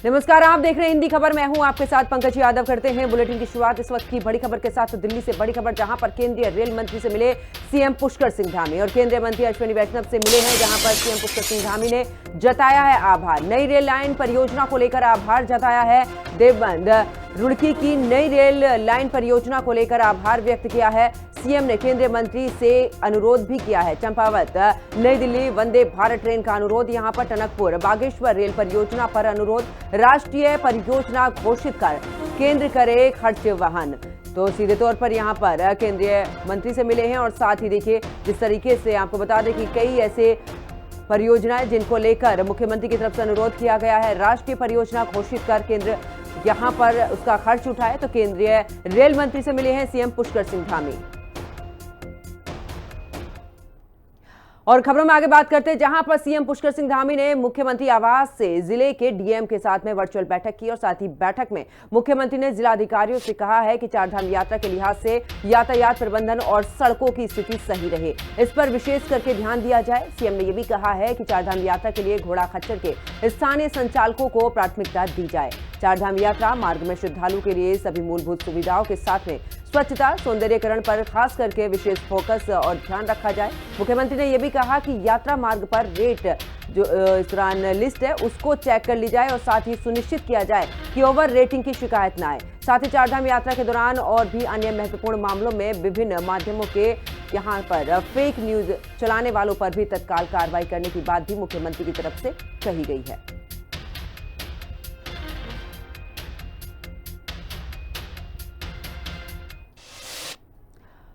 नमस्कार, आप देख रहे हैं हिंदी खबर। मैं हूं आपके साथ पंकज यादव। करते हैं बुलेटिन की शुरुआत इस वक्त की बड़ी खबर के साथ। तो दिल्ली से बड़ी खबर, जहां पर केंद्रीय रेल मंत्री से मिले सीएम पुष्कर सिंह धामी और केंद्रीय मंत्री अश्विनी वैष्णव से मिले हैं, जहां पर सीएम पुष्कर सिंह धामी ने जताया है आभार। नई रेल लाइन परियोजना को लेकर आभार जताया है। देवबंद रुड़की की नई रेल लाइन परियोजना को लेकर आभार व्यक्त किया है। सीएम ने केंद्रीय मंत्री से अनुरोध भी किया है। चंपावत नई दिल्ली वंदे भारत ट्रेन का अनुरोध, यहां पर टनकपुर बागेश्वर रेल परियोजना पर अनुरोध। राष्ट्रीय परियोजना घोषित कर केंद्र करे खर्च वहन। तो सीधे तौर पर यहां पर केंद्रीय मंत्री से मिले हैं और साथ ही देखिए जिस तरीके से आपको बता दें कि कई ऐसे परियोजनाएं जिनको लेकर मुख्यमंत्री की तरफ से अनुरोध किया गया है। राष्ट्रीय परियोजना घोषित कर केंद्र यहां पर उसका खर्च उठाए। तो केंद्रीय रेल मंत्री से मिले हैं सीएम पुष्कर सिंह धामी। और खबरों में आगे बात करते हैं, जहां पर सीएम पुष्कर सिंह धामी ने मुख्यमंत्री आवास से जिले के डीएम के साथ में वर्चुअल बैठक की और साथ ही बैठक में मुख्यमंत्री ने जिला अधिकारियों से कहा है कि चारधाम यात्रा के लिहाज से यातायात प्रबंधन और सड़कों की स्थिति सही रहे, इस पर विशेष करके ध्यान दिया जाए। सीएम ने यह भी कहा है कि चारधाम यात्रा के लिए घोड़ा खच्चर के स्थानीय संचालकों को प्राथमिकता दी जाए। चारधाम यात्रा मार्ग में श्रद्धालु के लिए सभी मूलभूत सुविधाओं के साथ में स्वच्छता सौंदर्यीकरण पर खास करके विशेष फोकस और ध्यान रखा जाए। मुख्यमंत्री ने यह भी कहा कि यात्रा मार्ग पर रेट जो इस दौरान लिस्ट है उसको चेक कर ली जाए और साथ ही सुनिश्चित किया जाए कि ओवर रेटिंग की शिकायत न आए। साथ ही चारधाम यात्रा के दौरान और भी अन्य महत्वपूर्ण मामलों में विभिन्न माध्यमों के यहाँ पर फेक न्यूज चलाने वालों पर भी तत्काल कार्रवाई करने की बात भी मुख्यमंत्री की तरफ से कही गई है।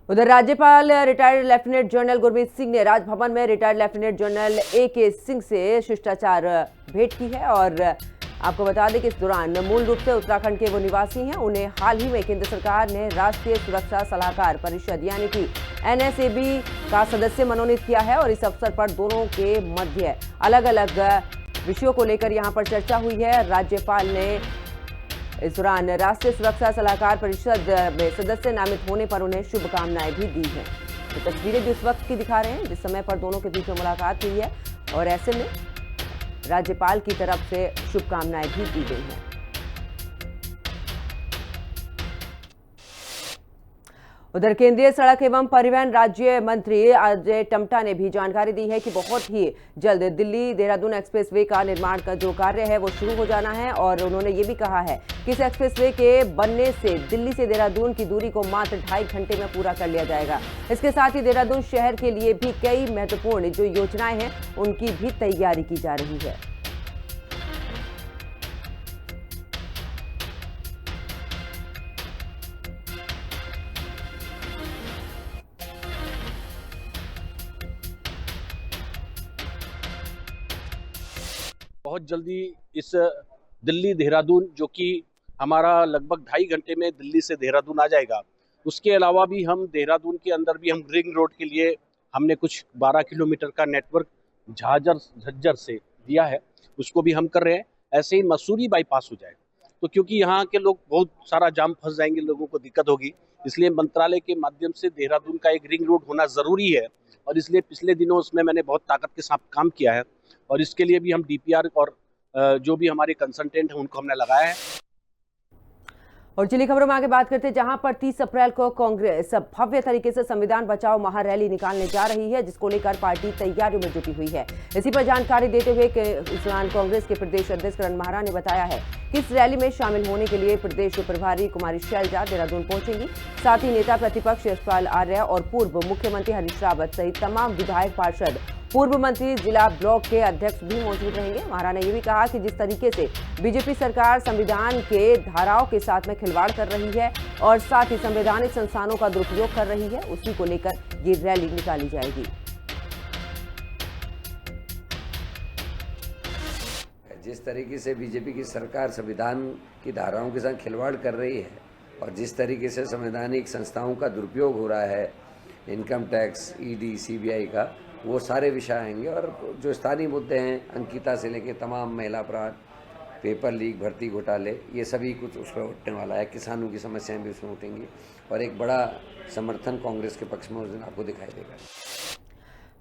उधर राज्यपाल retired lieutenant general Gurmeet Singh ने राजभवन में retired lieutenant general AK. Singh से शिष्टाचार भेंट की है और आपको बता दें कि इस दौरान मूल रूप से उत्तराखंड के वो निवासी हैं। उन्हें हाल ही में केंद्र सरकार ने राष्ट्रीय सुरक्षा सलाहकार परिषद यानी कि एनएसएबी का सदस्य मनोनीत किया है और इस अवसर पर दोनों के मध्य अलग अलग विषयों को लेकर यहां पर चर्चा हुई है। राज्यपाल ने इस दौरान राष्ट्रीय सुरक्षा सलाहकार परिषद में सदस्य नामित होने पर उन्हें शुभकामनाएं भी दी हैं। तो तस्वीरें भी उस वक्त की दिखा रहे हैं जिस समय पर दोनों के बीच में मुलाकात हुई है और ऐसे में राज्यपाल की तरफ से शुभकामनाएं भी दी गई हैं। उधर केंद्रीय सड़क एवं परिवहन राज्य मंत्री अजय टम्टा ने भी जानकारी दी है कि बहुत ही जल्द दिल्ली देहरादून एक्सप्रेसवे का निर्माण का जो कार्य है वो शुरू हो जाना है और उन्होंने ये भी कहा है कि इस एक्सप्रेसवे के बनने से दिल्ली से देहरादून की दूरी को मात्र 2.5 घंटे में पूरा कर लिया जाएगा। इसके साथ ही देहरादून शहर के लिए भी कई महत्वपूर्ण जो योजनाएं हैं उनकी भी तैयारी की जा रही है। बहुत जल्दी इस दिल्ली देहरादून जो कि हमारा लगभग 2.5 घंटे में दिल्ली से देहरादून आ जाएगा। उसके अलावा भी हम देहरादून के अंदर भी हम रिंग रोड के लिए हमने कुछ 12 किलोमीटर का नेटवर्क झज्जर से दिया है, उसको भी हम कर रहे हैं। ऐसे ही मसूरी बाईपास हो जाए तो क्योंकि यहाँ के लोग बहुत सारा जाम फंस जाएंगे, लोगों को दिक्कत होगी, इसलिए मंत्रालय के माध्यम से देहरादून का एक रिंग रोड होना ज़रूरी है और इसलिए पिछले दिनों उसमें मैंने बहुत ताकत के साथ काम किया है और इसके लिए भी हम डीपीआर और जो भी हमारे कंसल्टेंट हैं उनको हमने लगाया है। और चलिए खबरों में आगे बात करते हैं, जहां पर 30 अप्रैल को कांग्रेस भव्य तरीके से संविधान बचाओ महारैली निकालने जा रही है, जिसको लेकर पार्टी तैयारियों में जुटी हुई है। इसी पर जानकारी देते हुए इस दौरान कांग्रेस के प्रदेश अध्यक्ष करण महारा ने बताया है कि इस रैली में शामिल होने के लिए प्रदेश प्रभारी कुमारी शैलजा देहरादून पहुंचेंगी। साथ ही नेता प्रतिपक्ष यशपाल आर्य और पूर्व मुख्यमंत्री हरीश रावत सहित तमाम विधायक पार्षद, पूर्व मंत्री, जिला ब्लॉक के अध्यक्ष भी मौजूद रहेंगे। महारा ने यह भी कहा कि जिस तरीके से बीजेपी सरकार संविधान के धाराओं के साथ में खिलवाड़ कर रही है और साथ ही संवैधानिक संस्थानों का दुरुपयोग कर रही है, उसी को लेकर ये रैली निकाली जाएगी। जिस तरीके से बीजेपी की सरकार संविधान की धाराओं के साथ खिलवाड़ कर रही है और जिस तरीके से संवैधानिक संस्थाओं का दुरुपयोग हो रहा है, इनकम टैक्स, ईडी, सीबीआई का, वो सारे विषय आएंगे और जो स्थानीय मुद्दे हैं, अंकिता से लेकर तमाम महिला अपराध, पेपर लीक, भर्ती घोटाले, ये सभी कुछ उस पर उठने वाला है। किसानों की समस्याएं भी उसमें उठेंगी और एक बड़ा समर्थन कांग्रेस के पक्ष में उस दिन आपको दिखाई देगा।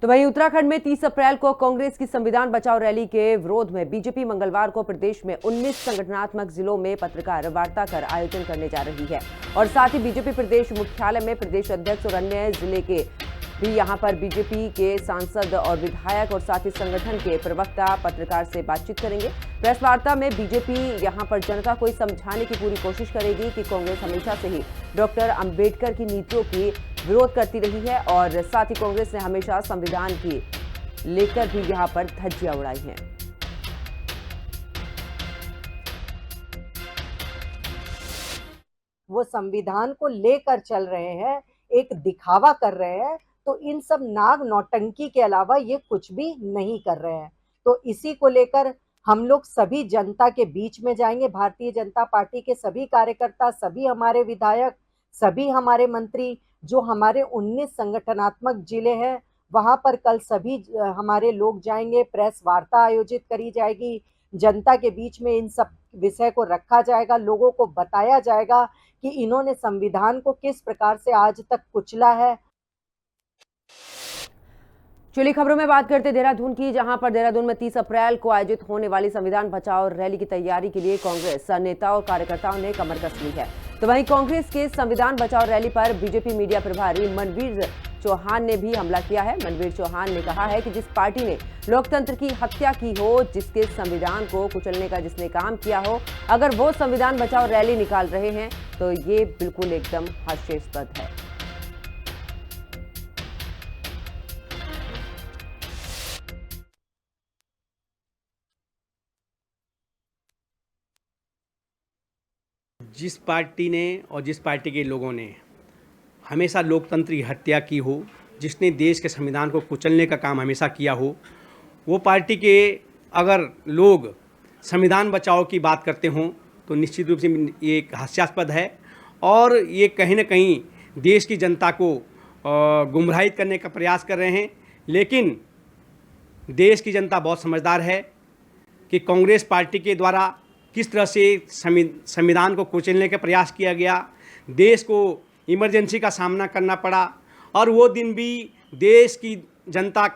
तो वहीं उत्तराखंड में 30 अप्रैल को कांग्रेस की संविधान बचाओ रैली के विरोध में बीजेपी मंगलवार को प्रदेश में 19 संगठनात्मक जिलों में पत्रकार वार्ता कर आयोजन करने जा रही है और साथ ही बीजेपी प्रदेश मुख्यालय में प्रदेश अध्यक्ष और अन्य जिले के भी यहां पर बीजेपी के सांसद और विधायक और साथ ही संगठन के प्रवक्ता पत्रकार से बातचीत करेंगे। प्रेस वार्ता में बीजेपी यहां पर जनता को समझाने की पूरी कोशिश करेगी कि कांग्रेस हमेशा से ही डॉक्टर अंबेडकर की नीतियों की विरोध करती रही है और साथ ही कांग्रेस ने हमेशा संविधान की लेकर भी यहां पर धज्जियां उड़ाई हैं। वो संविधान को लेकर चल रहे हैं, एक दिखावा कर रहे हैं, तो इन सब नाग नौटंकी के अलावा ये कुछ भी नहीं कर रहे हैं। तो इसी को लेकर हम लोग सभी जनता के बीच में जाएंगे। भारतीय जनता पार्टी के सभी कार्यकर्ता, सभी हमारे विधायक, सभी हमारे मंत्री, जो हमारे 19 संगठनात्मक जिले हैं, वहां पर कल सभी हमारे लोग जाएंगे। प्रेस वार्ता आयोजित करी जाएगी, जनता के बीच में इन सब विषय को रखा जाएगा, लोगों को बताया जाएगा कि इन्होंने संविधान को किस प्रकार से आज तक कुचला है। चलिए खबरों में बात करते देहरादून की, जहां पर देहरादून में 30 अप्रैल को आयोजित होने वाली संविधान बचाओ रैली की तैयारी के लिए कांग्रेस नेताओं और कार्यकर्ताओं ने कमर कस ली है। तो वहीं कांग्रेस के संविधान बचाओ रैली पर बीजेपी मीडिया प्रभारी मनवीर चौहान ने भी हमला किया है। मनवीर चौहान ने कहा है कि जिस पार्टी ने लोकतंत्र की हत्या की हो, जिसके संविधान को कुचलने का जिसने काम किया हो, अगर वो संविधान बचाओ रैली निकाल रहे हैं तो ये बिल्कुल एकदम हास्यास्पद है। जिस पार्टी ने और जिस पार्टी के लोगों ने हमेशा लोकतंत्र की हत्या की हो, जिसने देश के संविधान को कुचलने का काम हमेशा किया हो, वो पार्टी के अगर लोग संविधान बचाओ की बात करते हों तो निश्चित रूप से ये एक हास्यास्पद है और ये कहीं ना कहीं देश की जनता को गुमराहित करने का प्रयास कर रहे हैं। लेकिन देश की जनता बहुत समझदार है कि कांग्रेस पार्टी के द्वारा किस तरह से संविधान को कुचलने का प्रयास किया गया, देश को इमरजेंसी का सामना करना पड़ा और वो दिन भी देश की जनता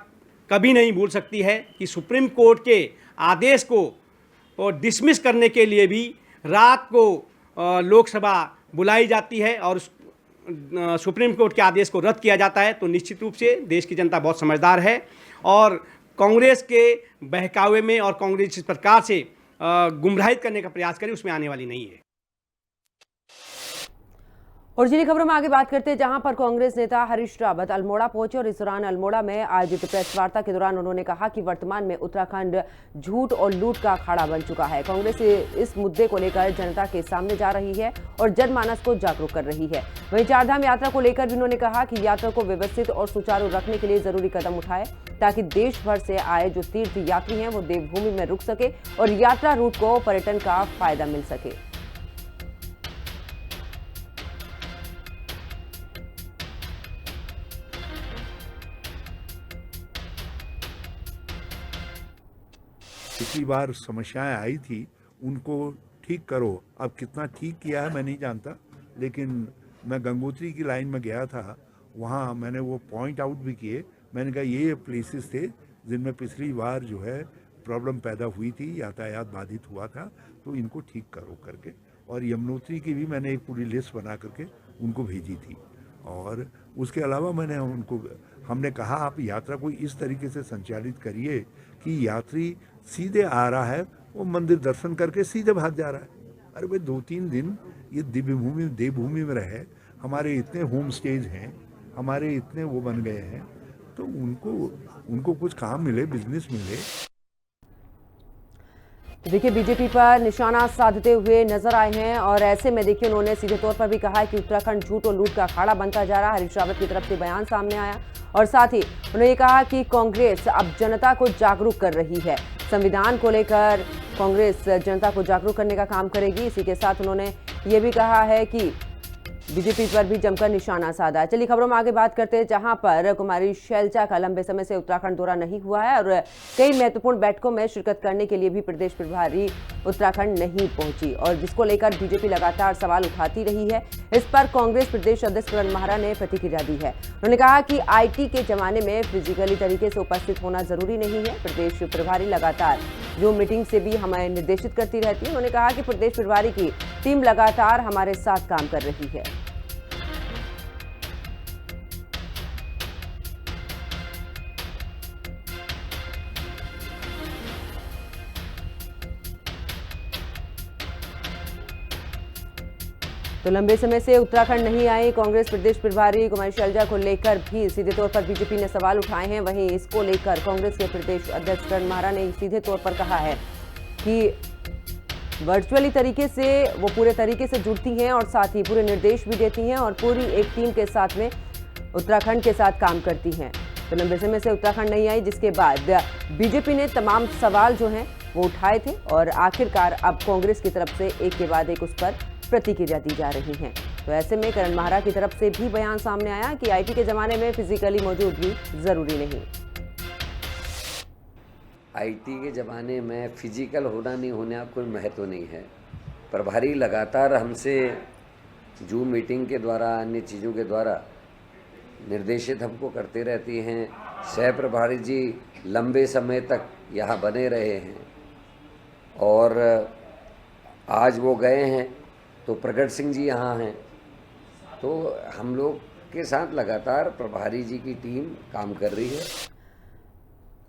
कभी नहीं भूल सकती है कि सुप्रीम कोर्ट के आदेश को डिसमिस करने के लिए भी रात को लोकसभा बुलाई जाती है और सुप्रीम कोर्ट के आदेश को रद्द किया जाता है। तो निश्चित रूप से देश की जनता बहुत समझदार है और कांग्रेस के बहकावे में और कांग्रेस जिस प्रकार से गुमराहित करने का प्रयास करे उसमें आने वाली नहीं है। और जिन खबरों में आगे बात करते हैं, जहां पर कांग्रेस नेता हरीश रावत अल्मोड़ा पहुंचे और इस दौरान अल्मोड़ा में आयोजित प्रेस वार्ता के दौरान उन्होंने कहा कि वर्तमान में उत्तराखंड झूठ और लूट का अखाड़ा बन चुका है। कांग्रेस इस मुद्दे को लेकर जनता के सामने जा रही है और जनमानस को जागरूक कर रही है। वहीं चारधाम यात्रा को लेकर भी उन्होंने कहा कि यात्रा को व्यवस्थित और सुचारू रखने के लिए जरूरी कदम उठाए ताकि देश भर से आए जो तीर्थ यात्री हैं वो देवभूमि में रुक सके और यात्रा रूट को पर्यटन का फायदा मिल सके। पिछली बार समस्याएं आई थी उनको ठीक करो। अब कितना ठीक किया है मैं नहीं जानता, लेकिन मैं गंगोत्री की लाइन में गया था, वहाँ मैंने वो पॉइंट आउट भी किए। मैंने कहा ये प्लेसेस थे जिनमें पिछली बार जो है प्रॉब्लम पैदा हुई थी, यातायात बाधित हुआ था, तो इनको ठीक करो करके। और यमुनोत्री की भी मैंने एक पूरी लिस्ट बना करके उनको भेजी थी। और उसके अलावा हमने कहा आप यात्रा को इस तरीके से संचालित करिए कि यात्री सीधे आ रहा है, वो मंदिर दर्शन करके सीधे भाग जा रहा है। अरे भाई 2-3 दिन ये देवभूमि में रहे, हमारे इतने होम स्टेज हैं, हमारे इतने वो बन गए हैं, तो उनको कुछ काम मिले, बिजनेस मिले। देखिए बीजेपी पर निशाना साधते हुए नजर आए हैं और ऐसे में देखिए उन्होंने सीधे तौर पर भी कहा है कि उत्तराखंड झूठ और लूट का अखाड़ा बनता जा रहा है। हरीश रावत की तरफ से बयान सामने आया और साथ ही उन्होंने कहा कि कांग्रेस अब जनता को जागरूक कर रही है। संविधान को लेकर कांग्रेस जनता को जागरूक करने का काम करेगी। इसी के साथ उन्होंने ये भी कहा है कि बीजेपी पर भी जमकर निशाना साधा। चलिए खबरों में आगे बात करते हैं, जहां पर कुमारी शैलजा का लंबे समय से उत्तराखंड दौरा नहीं हुआ है और कई महत्वपूर्ण बैठकों में शिरकत करने के लिए भी प्रदेश प्रभारी उत्तराखंड नहीं पहुंची, और जिसको लेकर बीजेपी लगातार सवाल उठाती रही है। इस पर कांग्रेस प्रदेश अध्यक्ष करण माहरा ने प्रतिक्रिया दी है। उन्होंने कहा कि IT के जमाने में फिजिकली तरीके से उपस्थित होना जरूरी नहीं है। प्रदेश प्रभारी लगातार जो मीटिंग से भी हमें निर्देशित करती रहती है। उन्होंने कहा कि प्रदेश प्रभारी की टीम लगातार हमारे साथ काम कर रही है। तो लंबे समय से उत्तराखंड नहीं आई कांग्रेस प्रदेश प्रभारी कुमारी शैलजा को लेकर भी सीधे तौर पर बीजेपी ने सवाल उठाए हैं। वहीं इसको लेकर कांग्रेस के प्रदेश अध्यक्ष करण माहरा ने सीधे तौर पर कहा है कि वर्चुअली तरीके से वो पूरे तरीके से जुड़ती हैं और साथ ही पूरे निर्देश भी देती हैं और पूरी एक टीम के साथ में उत्तराखंड के साथ काम करती हैं। तो लंबे समय से उत्तराखंड नहीं आई, जिसके बाद बीजेपी ने तमाम सवाल जो हैं वो उठाए थे और आखिरकार अब कांग्रेस की तरफ से एक के बाद एक उस पर प्रतिक्रिया दी जा रही है। तो ऐसे में करण माहरा की तरफ से भी बयान सामने आया कि IT के जमाने में फिजिकली मौजूदगी जरूरी नहीं। IT के ज़माने में फिजिकल होना नहीं होना कोई महत्व नहीं है। प्रभारी लगातार हमसे जूम मीटिंग के द्वारा अन्य चीज़ों के द्वारा निर्देशित हमको करते रहती हैं। सह प्रभारी जी लंबे समय तक यहाँ बने रहे हैं और आज वो गए हैं तो प्रगट सिंह जी यहाँ हैं। तो हम लोग के साथ लगातार प्रभारी जी की टीम काम कर रही है।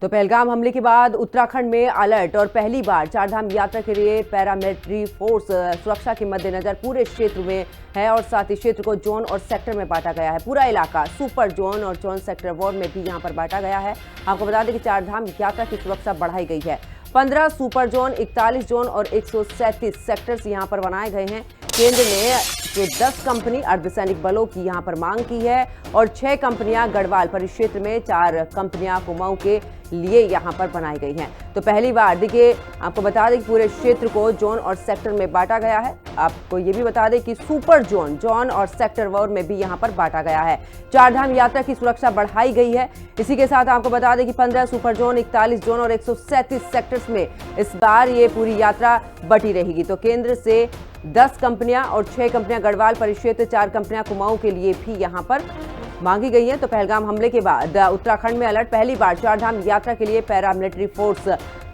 तो पहलगाम हमले के बाद उत्तराखंड में अलर्ट और पहली बार चारधाम यात्रा के लिए पैरामिलिट्री फोर्स सुरक्षा के मद्देनजर पूरे क्षेत्र में है और साथ ही क्षेत्र को जोन और सेक्टर में बांटा गया है। पूरा इलाका सुपर जोन और जोन सेक्टर वार में भी यहां पर बांटा गया है। आपको बता दें कि चारधाम यात्रा की सुरक्षा बढ़ाई गई है। 15 सुपर जोन, 41 जोन और 137 सेक्टर्स यहां पर बनाए गए हैं। केंद्र ने जो 10 कंपनी अर्धसैनिक बलों की यहां पर मांग की है और 6 कंपनियां गढ़वाल परिक्षेत्र में, 4 कंपनियां कुमाऊं के लिए यहां पर बनाई गई हैं। तो पहली बार देखिए, आपको बता दें कि पूरे क्षेत्र को जोन और सेक्टर में बांटा गया है। आपको ये भी बता दें कि सुपर जोन, जोन और सेक्टर वार में भी यहां पर बांटा गया है। चारधाम यात्रा की सुरक्षा बढ़ाई गई है। इसी के साथ आपको बता दें कि 15 सुपर जोन, 41 जोन और 137 सेक्टर्स में इस बार ये पूरी यात्रा बटी रहेगी। तो केंद्र से 10 कंपनियां और 6 कंपनियां गढ़वाल परिक्षेत्र, 4 कंपनियां कुमाऊं के लिए भी यहां पर मांगी गई है। तो पहलगाम हमले के बाद उत्तराखंड में अलर्ट, पहली बार चारधाम यात्रा के लिए पैरामिलिट्री फोर्स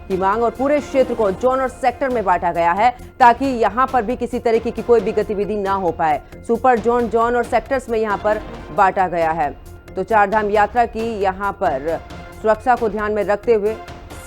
की मांग और पूरे क्षेत्र को जोन और सेक्टर में बांटा गया है ताकि यहां पर भी किसी तरीके की कोई भी गतिविधि ना हो पाए। सुपर जोन, जोन और सेक्टर्स में यहां पर बांटा गया है। तो चारधाम यात्रा की यहां पर सुरक्षा को ध्यान में रखते हुए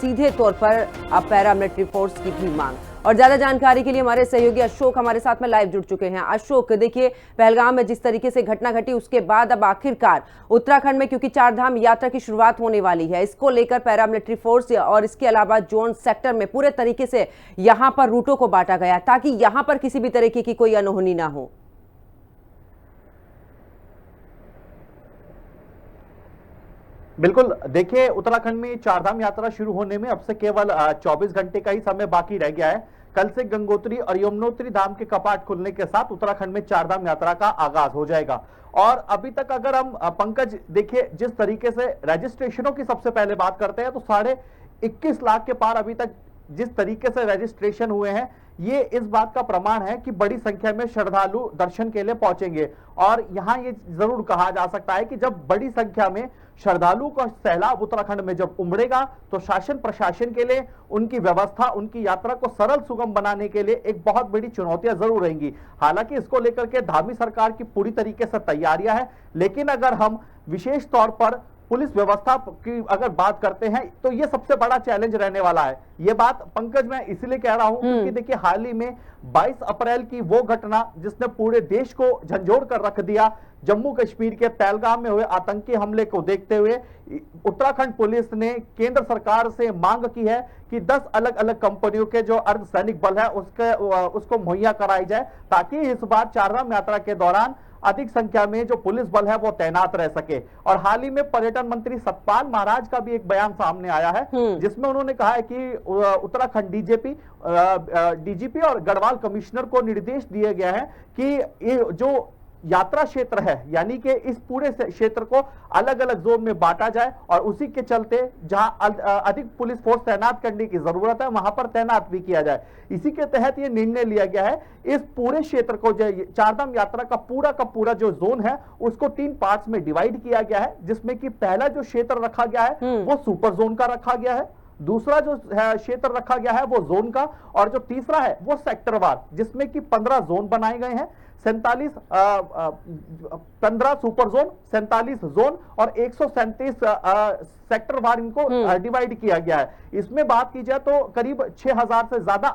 सीधे तौर पर अब पैरामिलिट्री फोर्स की भी मांग। और ज्यादा जानकारी के लिए हमारे सहयोगी अशोक हमारे साथ में लाइव जुड़ चुके हैं। अशोक, देखिए पहलगाम में जिस तरीके से घटना घटी उसके बाद अब आखिरकार उत्तराखंड में क्योंकि चारधाम यात्रा की शुरुआत होने वाली है, इसको लेकर पैरामिलिट्री फोर्स और इसके अलावा जोन सेक्टर में पूरे तरीके से यहां पर रूटों को बांटा गया ताकि यहां पर किसी भी तरीके की कोई अनहोनी ना हो। बिल्कुल, देखिए उत्तराखंड में चारधाम यात्रा शुरू होने में अब से केवल 24 घंटे का ही समय बाकी रह गया है। कल से गंगोत्री और यमुनोत्री धाम के कपाट खुलने के साथ उत्तराखंड में चारधाम यात्रा का आगाज हो जाएगा। और अभी तक अगर हम पंकज देखिए जिस तरीके से रजिस्ट्रेशनों की सबसे पहले बात करते हैं तो 21.5 लाख के पार अभी तक जिस तरीके से रजिस्ट्रेशन हुए हैं, ये इस बात का प्रमाण है कि बड़ी संख्या में श्रद्धालु दर्शन के लिए पहुंचेंगे। और यहां ये जरूर कहा जा सकता है कि जब बड़ी संख्या में श्रद्धालुओं का सैलाब उत्तराखंड में जब उमड़ेगा तो शासन प्रशासन के लिए उनकी व्यवस्था, उनकी यात्रा को सरल सुगम बनाने के लिए एक बहुत बड़ी चुनौतियां जरूर रहेंगी। हालांकि इसको लेकर के धामी सरकार की पूरी तरीके से तैयारियां हैं, लेकिन अगर हम विशेष तौर पर पुलिस व्यवस्था की अगर बात करते हैं तो ये सबसे बड़ा चैलेंज रहने वाला है। ये बात पंकज मैं इसलिए कह रहा हूं क्योंकि देखिए हाल ही में 22 अप्रैल की वो घटना जिसने पूरे देश को झंझोड़ कर रख दिया, जम्मू कश्मीर के पहलगाम में हुए आतंकी हमले को देखते हुए उत्तराखंड पुलिस ने केंद्र सरकार से मांग की है कि 10 अलग अलग कंपनियों के जो अर्धसैनिक बल है उसको मुहैया कराई जाए ताकि इस बार चारधाम यात्रा के दौरान अधिक संख्या में जो पुलिस बल है वो तैनात रह सके। और हाल ही में पर्यटन मंत्री सतपाल महाराज का भी एक बयान सामने आया है जिसमें उन्होंने कहा है कि उत्तराखंड डीजीपी और गढ़वाल कमिश्नर को निर्देश दिए गए हैं कि ये जो यात्रा क्षेत्र है, यानी कि इस पूरे क्षेत्र को अलग अलग जोन में बांटा जाए और उसी के चलते जहां अधिक पुलिस फोर्स तैनात करने की जरूरत है वहां पर तैनात भी किया जाए। इसी के तहत यह निर्णय लिया गया है। इस पूरे क्षेत्र को चारधाम यात्रा का पूरा जो जोन है उसको 3 पार्ट्स में डिवाइड किया गया है, जिसमें कि पहला जो क्षेत्र रखा गया है वो सुपर जोन का रखा गया है, दूसरा जो क्षेत्र रखा गया है वो जोन का, और जो तीसरा है वो सेक्टरवार, जिसमें कि 15 जोन बनाए गए हैं। 15 सुपर जोन, 47 जोन और 137 सेक्टर वार इनको डिवाइड किया गया है। इसमें बात की जाए तो करीब 6000 से ज्यादा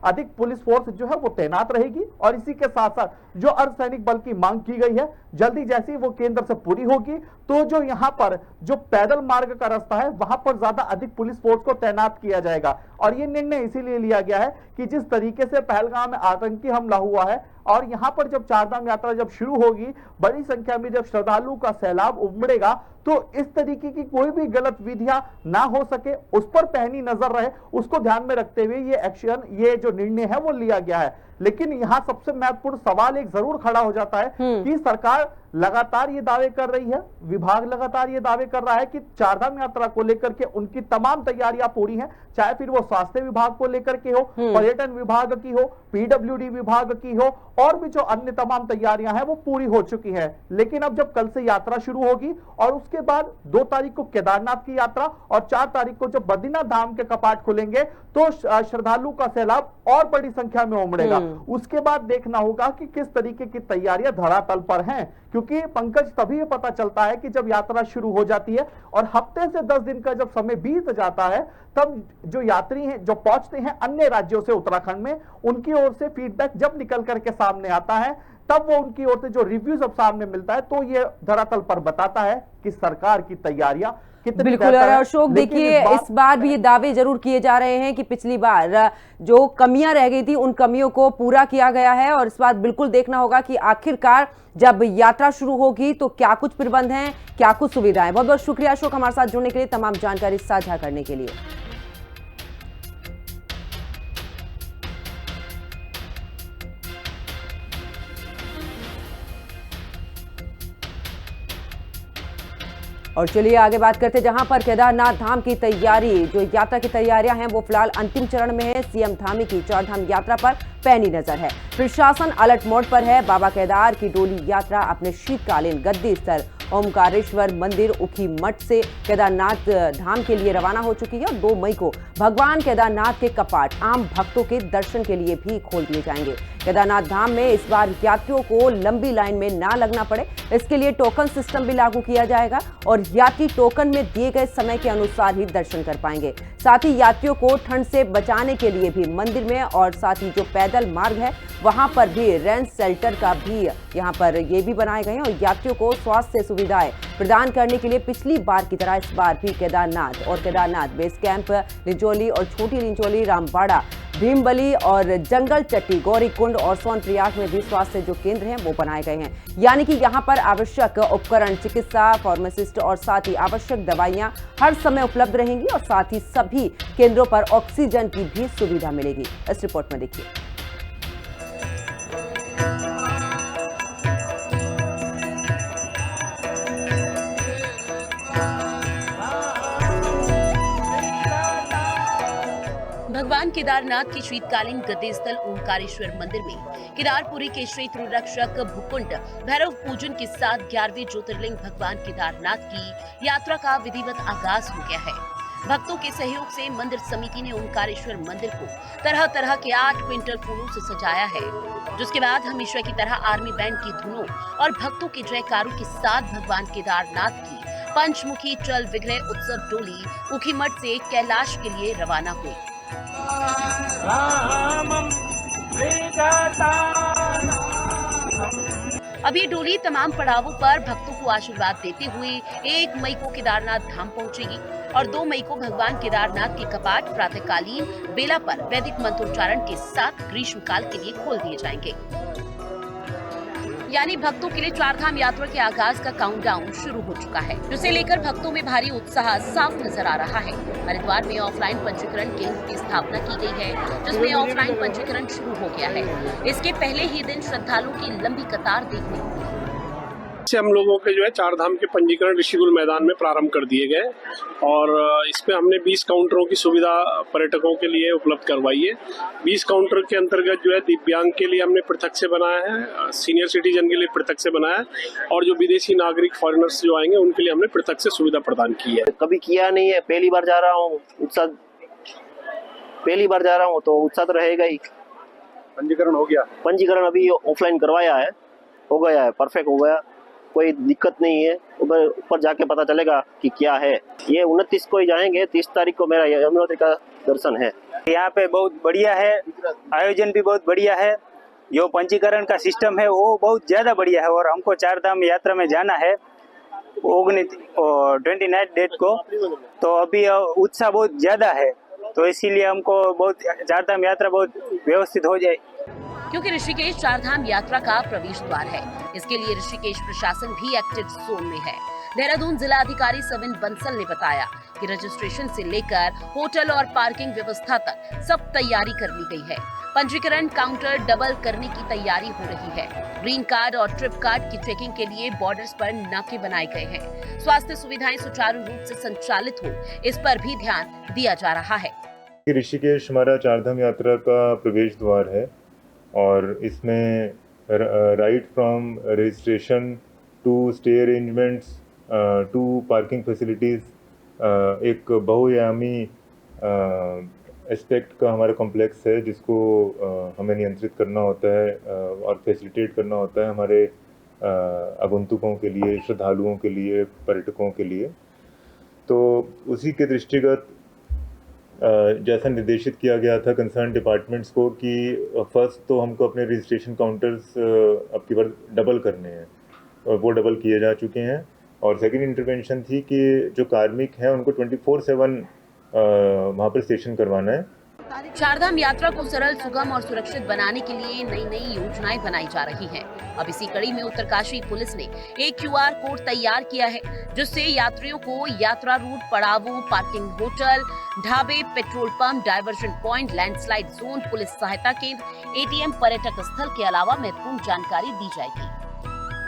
अधिक पुलिस फोर्स जो है वो तैनात रहेगी, और इसी के साथ साथ जो अर्धसैनिक बल की मांग की गई है जल्दी जैसी वो केंद्र से पूरी होगी तो जो यहाँ पर जो पैदल मार्ग का रास्ता है वहां पर ज्यादा अधिक पुलिस फोर्स को तैनात किया जाएगा। और ये निर्णय इसीलिए लिया गया है कि जिस तरीके से पहलगाम में आतंकी हमला हुआ है और यहाँ पर जब चारधाम यात्रा जब शुरू होगी, बड़ी संख्या में जब श्रद्धालु का सैलाब उमड़ेगा, तो इस तरीके की कोई भी गलत विधियां ना हो सके उस पर पैनी नजर रहे, उसको ध्यान में रखते हुए ये एक्शन, ये जो निर्णय है वो लिया गया है। लेकिन यहाँ सबसे महत्वपूर्ण सवाल एक जरूर खड़ा हो जाता है कि सरकार लगातार ये दावे कर रही है, विभाग लगातार ये दावे कर रहा है कि चारधाम यात्रा को लेकर के उनकी तमाम तैयारियां पूरी हैं, चाहे फिर वो स्वास्थ्य विभाग को लेकर के हो, पर्यटन विभाग की हो, पीडब्ल्यूडी विभाग की हो, और भी जो अन्य तमाम तैयारियां हैं वो पूरी हो चुकी हैं। लेकिन अब जब कल से यात्रा शुरू होगी और उसके बाद 2 तारीख को केदारनाथ की यात्रा और 4 तारीख को जब बद्रीनाथ धाम के कपाट खुलेंगे तो श्रद्धालु का सैलाब और बड़ी संख्या में उमड़ेगा। उसके बाद देखना होगा कि किस तरीके की तैयारियां धरातल पर हैं, क्योंकि पंकज तभी पता चलता है कि जब यात्रा शुरू हो जाती है और हफ्ते से 10 दिन का जब समय बीत जाता है तब जो यात्री हैं जो पहुंचते हैं अन्य राज्यों से उत्तराखंड में, उनकी ओर से फीडबैक जब निकल करके सामने आता है तब वो उनकी ओर से जो रिव्यू जब सामने मिलता है तो ये धरातल पर बताता है कि सरकार की तैयारियां बिल्कुल। और अशोक देखिए, इस बार भी ये दावे जरूर किए जा रहे हैं कि पिछली बार जो कमियां रह गई थी उन कमियों को पूरा किया गया है, और इस बार बिल्कुल देखना होगा कि आखिरकार जब यात्रा शुरू होगी तो क्या कुछ प्रबंध हैं, क्या कुछ सुविधाएं। बहुत बहुत शुक्रिया अशोक हमारे साथ जुड़ने के लिए, तमाम जानकारी साझा करने के लिए। और चलिए आगे बात करते हैं, जहां पर केदारनाथ धाम की तैयारी, जो यात्रा की तैयारियां हैं वो फिलहाल अंतिम चरण में है। सीएम धामी की चारधाम यात्रा पर पैनी नजर है, प्रशासन अलर्ट मोड पर है। बाबा केदार की डोली यात्रा अपने शीतकालीन गद्दी स्थल ओमकारेश्वर मंदिर उखी मठ से केदारनाथ धाम के लिए रवाना हो चुकी है, और 2 मई को भगवान केदारनाथ के कपाट आम भक्तों के दर्शन के लिए भी खोल दिए जाएंगे। केदारनाथ धाम में इस बार यात्रियों को लंबी लाइन में ना लगना पड़े, इसके लिए टोकन सिस्टम भी लागू किया जाएगा, और यात्री टोकन में दिए गए समय के अनुसार ही दर्शन कर पाएंगे। साथ ही यात्रियों को ठंड से बचाने के लिए भी मंदिर में और साथ ही जो पैदल मार्ग है वहां पर भी रेंट शेल्टर का भी यहां पर ये भी बनाए गए हैं, और यात्रियों को स्वास्थ्य सुविधाएं प्रदान करने के लिए पिछली बार की तरह इस बार भी केदारनाथ और केदारनाथ बेस कैंप, लिंचोली और छोटी लिंचोली, रामबाड़ा, भीमबली और जंगल चट्टी, गौरीकुंड और सोनप्रयाग में भी स्वास्थ्य जो केंद्र हैं वो बनाए गए हैं। यानी कि यहां पर आवश्यक उपकरण, चिकित्सा, फार्मासिस्ट और साथ ही आवश्यक दवाइयां हर समय उपलब्ध रहेंगी, और साथ ही सभी केंद्रों पर ऑक्सीजन की भी सुविधा मिलेगी। इस रिपोर्ट में देखिए। भगवान केदारनाथ के शीतकालीन गद्दी स्थल ओमकारेश्वर मंदिर में केदारपुरी के श्री त्रिरक्षक भूकुंड भैरव पूजन के साथ 11वें ज्योतिर्लिंग भगवान केदारनाथ की यात्रा का विधिवत आगाज हो गया है। भक्तों के सहयोग से मंदिर समिति ने ओमकारेश्वर मंदिर को तरह तरह के 8 क्विंटल फूलों से सजाया है, जिसके बाद हमेशा की तरह आर्मी बैंड की धुनों और भक्तों के जयकारों के साथ भगवान केदारनाथ की पंचमुखी चल विग्रह उत्सव डोली उखीमठ से कैलाश के लिए रवाना हुई। अब ये डोली तमाम पड़ावों पर भक्तों को आशीर्वाद देते हुए 1 मई को केदारनाथ धाम पहुंचेगी, और 2 मई को भगवान केदारनाथ के कपाट प्रातःकालीन बेला पर वैदिक मंत्रोच्चारण के साथ ग्रीष्मकाल के लिए खोल दिए जाएंगे। यानी भक्तों के लिए चारधाम यात्रा के आगाज का काउंटडाउन शुरू हो चुका है, जिसे लेकर भक्तों में भारी उत्साह साफ नजर आ रहा है। हरिद्वार में ऑफलाइन पंजीकरण केंद्र की स्थापना की गई है, जिसमें ऑफलाइन पंजीकरण शुरू हो गया है। इसके पहले ही दिन श्रद्धालुओं की लंबी कतार देखने को मिली। से हम लोगों के जो है चारधाम के पंजीकरण ऋषिकुल मैदान में प्रारंभ कर दिए गए और इसमें हमने 20 काउंटरों की सुविधा पर्यटकों के लिए उपलब्ध करवाई है। 20 काउंटर के अंतर्गत जो है दिव्यांग के लिए हमने पृथक से बनाया है, सीनियर सिटीजन के लिए पृथक से बनाया है और जो विदेशी नागरिक फॉरेनर्स जो आएंगे उनके लिए हमने पृथक से सुविधा प्रदान की है। कभी किया नहीं है, पहली बार जा रहा हूँ, तो उत्साह तो रहेगा ही। पंजीकरण हो गया? पंजीकरण अभी ऑफलाइन करवाया है, हो गया है, परफेक्ट हो गया, कोई दिक्कत नहीं है। ऊपर जाके पता चलेगा कि क्या है। ये 29 को ही जाएंगे, 30 तारीख को मेरा यमुनोत्री का दर्शन है। यहाँ पे बहुत बढ़िया है, आयोजन भी बहुत बढ़िया है, जो पंजीकरण का सिस्टम है वो बहुत ज्यादा बढ़िया है और हमको चारधाम यात्रा में जाना है 29 डेट को, तो अभी उत्साह बहुत ज्यादा है, तो इसीलिए हमको बहुत चारधाम यात्रा बहुत व्यवस्थित हो जाए। क्योंकि ऋषिकेश चारधाम यात्रा का प्रवेश द्वार है, इसके लिए ऋषिकेश प्रशासन भी एक्टिव जोन में है। देहरादून जिला अधिकारी सविन बंसल ने बताया कि रजिस्ट्रेशन से लेकर होटल और पार्किंग व्यवस्था तक सब तैयारी कर ली गई है। पंजीकरण काउंटर डबल करने की तैयारी हो रही है। ग्रीन कार्ड और ट्रिप कार्ड की चेकिंग के लिए बॉर्डर्स पर नाके बनाए गए हैं। स्वास्थ्य सुविधाएं सुचारू रूप से संचालित हो, इस पर भी ध्यान दिया जा रहा है। ऋषिकेश हमारा चारधाम यात्रा का प्रवेश द्वार है और इसमें right from registration to stay arrangements to parking facilities एक बहुआयामी एस्पेक्ट का हमारा कॉम्प्लेक्स है, जिसको हमें नियंत्रित करना होता है और फैसिलिटेट करना होता है हमारे आगंतुकों के लिए, श्रद्धालुओं के लिए, पर्यटकों के लिए। तो उसी के दृष्टिगत जैसा निर्देशित किया गया था कंसर्न डिपार्टमेंट्स को कि फर्स्ट तो हमको अपने रजिस्ट्रेशन काउंटर्स अब की बार डबल करने हैं और वो डबल किए जा चुके हैं। और सेकंड इंटरवेंशन थी कि जो कार्मिक हैं उनको 24/7 वहाँ पर स्टेशन करवाना है। चारधाम यात्रा को सरल, सुगम और सुरक्षित बनाने के लिए नई नई योजनाएं बनाई जा रही हैं। अब इसी कड़ी में उत्तरकाशी पुलिस ने एक QR कोड तैयार किया है, जिससे यात्रियों को यात्रा रूट, पड़ावों, पार्किंग होटल, ढाबे, petrol pump, diversion point, landslide zone, police सहायता केंद्र, ATM, पर्यटक स्थल के अलावा महत्वपूर्ण जानकारी दी जाएगी।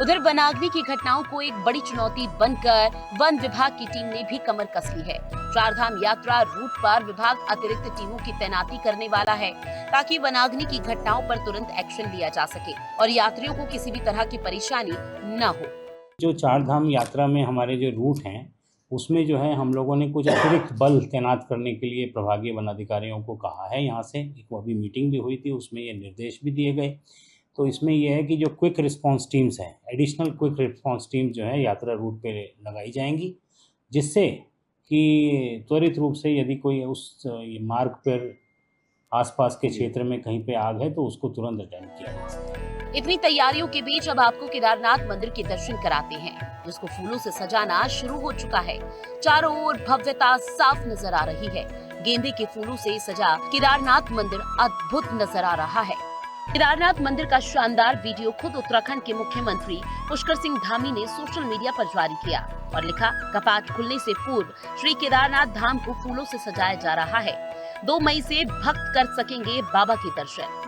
उधर वनाग्नि की घटनाओं को एक बड़ी चुनौती बनकर वन विभाग की टीम ने भी कमर कस ली है। चारधाम यात्रा रूट पर विभाग अतिरिक्त टीमों की तैनाती करने वाला है, ताकि वनाग्नि की घटनाओं पर तुरंत एक्शन लिया जा सके और यात्रियों को किसी भी तरह की परेशानी न हो। जो चारधाम यात्रा में हमारे जो रूट हैं उसमें जो है हम लोगों ने कुछ अतिरिक्त बल तैनात करने के लिए प्रभागीय वनाधिकारियों को कहा है। यहाँ से एक अभी मीटिंग भी हुई थी, उसमें ये निर्देश भी दिए गए। तो इसमें यह है कि जो क्विक रिस्पांस टीम्स हैं, एडिशनल क्विक रिस्पांस टीम जो है यात्रा रूट पे लगाई जाएंगी, जिससे कि त्वरित रूप से यदि कोई उस मार्ग पर आसपास के क्षेत्र में कहीं पे आग है तो उसको तुरंत अटेंड किया जा सके। इतनी तैयारियों के बीच अब आपको केदारनाथ मंदिर के दर्शन कराते हैं, जिसको फूलों से सजाना शुरू हो चुका है। चारों ओर भव्यता साफ नजर आ रही है। गेंदे के फूलों से सजा केदारनाथ मंदिर अद्भुत नजर आ रहा है। केदारनाथ मंदिर का शानदार वीडियो खुद उत्तराखंड के मुख्यमंत्री पुष्कर सिंह धामी ने सोशल मीडिया पर जारी किया और लिखा, कपाट खुलने से पूर्व श्री केदारनाथ धाम को फूलों से सजाया जा रहा है। 2 मई से भक्त कर सकेंगे बाबा के दर्शन।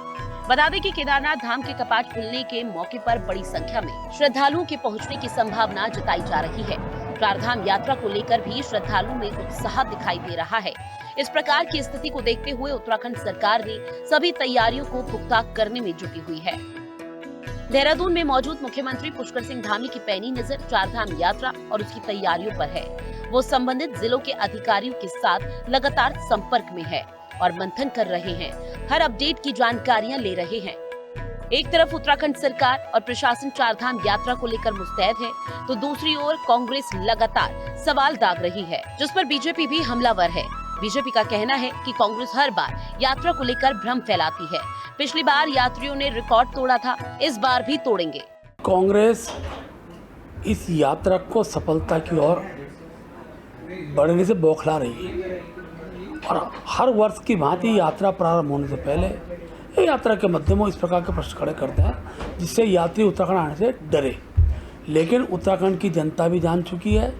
बता दें कि केदारनाथ धाम के कपाट खुलने के मौके पर बड़ी संख्या में श्रद्धालुओं के पहुंचने की संभावना जताई जा रही है। चारधाम यात्रा को लेकर भी श्रद्धालुओं में उत्साह दिखाई दे रहा है। इस प्रकार की स्थिति को देखते हुए उत्तराखंड सरकार ने सभी तैयारियों को पुख्ता करने में जुटी हुई है। देहरादून में मौजूद मुख्यमंत्री पुष्कर सिंह धामी की पैनी नजर चारधाम यात्रा और उसकी तैयारियों पर है। वो संबंधित जिलों के अधिकारियों के साथ लगातार संपर्क में है और मंथन कर रहे हैं, हर अपडेट की जानकारियां ले रहे हैं। एक तरफ उत्तराखंड सरकार और प्रशासन चारधाम यात्रा को लेकर मुस्तैद है, तो दूसरी ओर कांग्रेस लगातार सवाल दाग रही है, जिस पर बीजेपी भी हमलावर है। बीजेपी का कहना है कि कांग्रेस हर बार यात्रा को लेकर भ्रम फैलाती है। पिछली बार यात्रियों ने रिकॉर्ड तोड़ा था, इस बार भी तोड़ेंगे। कांग्रेस इस यात्रा को सफलता की ओर बढ़ने से बौखला रही है और हर वर्ष की भांति यात्रा प्रारंभ होने से पहले ये यात्रा के मध्यम वो इस प्रकार के प्रश्न खड़े करते हैं जिससे यात्री उत्तराखंड आने से डरे। लेकिन उत्तराखंड की जनता भी जान चुकी है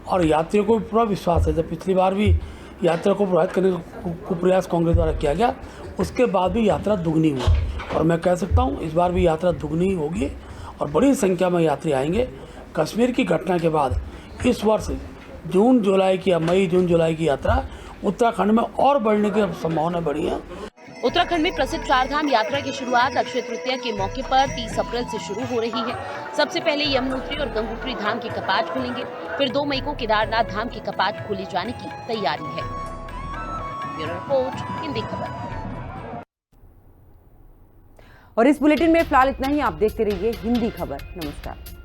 और यात्रियों को भी पूरा विश्वास है। जब पिछली बार भी यात्रा को प्रभावित करने का प्रयास कांग्रेस द्वारा किया गया, उसके बाद भी यात्रा दुगनी हुई और मैं कह सकता हूँ इस बार भी यात्रा दुगनी होगी और बड़ी संख्या में यात्री आएंगे। कश्मीर की घटना के बाद इस वर्ष जून जुलाई की या मई जून जुलाई की यात्रा उत्तराखंड में और बढ़ने की संभावना बढ़ी है। उत्तराखंड में प्रसिद्ध चारधाम यात्रा की शुरुआत अक्षय तृतीया के मौके पर 30 अप्रैल से शुरू हो रही है। सबसे पहले यमुनोत्री और गंगोत्री धाम के कपाट खुलेंगे, फिर 2 मई को केदारनाथ धाम के कपाट खोले जाने की तैयारी है। ब्यूरो रिपोर्ट, हिंदी खबर। और इस बुलेटिन में फिलहाल इतना ही। आप देखते रहिए हिंदी खबर। नमस्कार।